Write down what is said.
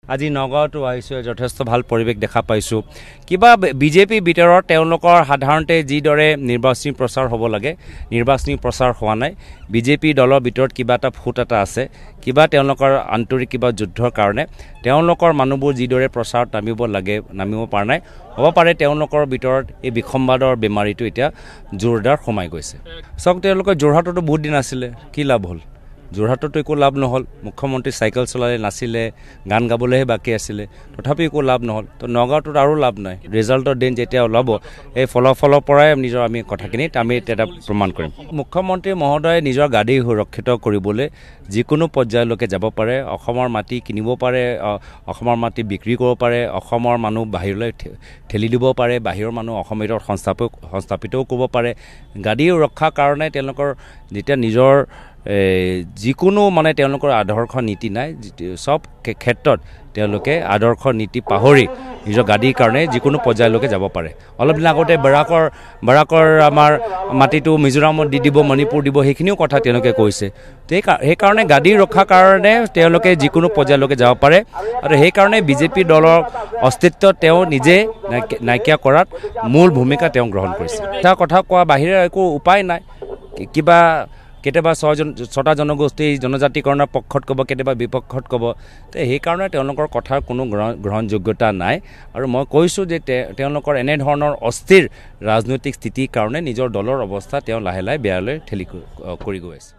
আজি নগাঁৱতো আহিছোঁ যথেষ্ট ভাল পৰিৱেশ দেখা পাইছোঁ কিবা বিজেপি ভিতৰত তেওঁলোকৰ সাধাৰণতে যিদৰে নিৰ্বাচনী প্ৰচাৰ হ'ব লাগে নিৰ্বাচনী প্ৰচাৰ হোৱা নাই বিজেপি দলৰ ভিতৰত কিবা এটা ফুট এটা আছে কিবা তেওঁলোকৰ আন্তৰিক কিবা যুদ্ধৰ কাৰণে তেওঁলোকৰ মানুহবোৰ যিদৰে প্ৰচাৰত নামিব পৰা নাই হ'ব পাৰে তেওঁলোকৰ ভিতৰত এই বিসম্বাদৰ বেমাৰীটো এতিয়া জোৰদাৰ সোমাই গৈছে চাওক তেওঁলোকৰ যোৰহাটতো বহুত দিন আছিলে কি লাভ হ'ল যোৰহাটতো একো লাভ নহ'ল মুখ্যমন্ত্ৰী চাইকেল চলালে নাছিলে গান গাবলৈহে বাকী আছিলে তথাপি একো লাভ নহ'ল তো নগাঁৱটোত আৰু লাভ নাই ৰিজাল্টৰ দিন যেতিয়া ওলাব এই ফলাফলৰ পৰাই নিজৰ আমি কথাখিনিত আমি এটা প্ৰমাণ কৰিম মুখ্যমন্ত্ৰী মহোদয়ে নিজৰ গাড়ী সুৰক্ষিত কৰিবলৈ যিকোনো পৰ্যায়লৈকে যাব পাৰে অসমৰ মাটি কিনিব পাৰে অসমৰ মাটি বিক্ৰী কৰিব পাৰে অসমৰ মানুহ বাহিৰলৈ ঠেলি দিব পাৰে বাহিৰৰ মানুহ অসমৰ সংস্থাপিতও কৰিব পাৰে গাড়ী সুৰক্ষাৰ কাৰণে তেওঁলোকৰ যেতিয়া নিজৰ যিকোনো মানে তেওঁলোকৰ আদৰ্শ নীতি নাই সব ক্ষেত্ৰত তেওঁলোকে আদৰ্শ নীতি পাহৰি নিজৰ গাড়ীৰ কাৰণে যিকোনো পৰ্যায়লৈকে যাব পাৰে অলপ দিন আগতে বৰাকৰ আমাৰ মাটিটো মিজোৰামত দি দিব মণিপুৰ দিব সেইখিনিও কথা তেওঁলোকে কৈছে সেইকাৰণে গাড়ী ৰক্ষাৰ কাৰণে তেওঁলোকে যিকোনো পৰ্যায়লৈকে যাব পাৰে আৰু সেইকাৰণে বিজেপি দলৰ অস্তিত্ব তেওঁ নিজে নাইকিয়া কৰাত মূল ভূমিকা তেওঁ গ্ৰহণ কৰিছে এটা কথা কোৱা বাহিৰে একো উপায় নাই কিবা কেতিয়াবা ছটা জনগোষ্ঠী জনজাতিকৰণৰ পক্ষত ক'ব কেতিয়াবা বিপক্ষত ক'ব তো সেইকাৰণে তেওঁলোকৰ কথাৰ কোনো গ্ৰহণযোগ্যতা নাই আৰু মই কৈছোঁ যে তেওঁলোকৰ এনেধৰণৰ অস্থিৰ ৰাজনৈতিক স্থিতিৰ কাৰণে নিজৰ দলৰ অৱস্থা তেওঁ লাহে লাহে বেয়ালৈ ঠেলি কৰি গৈ আছে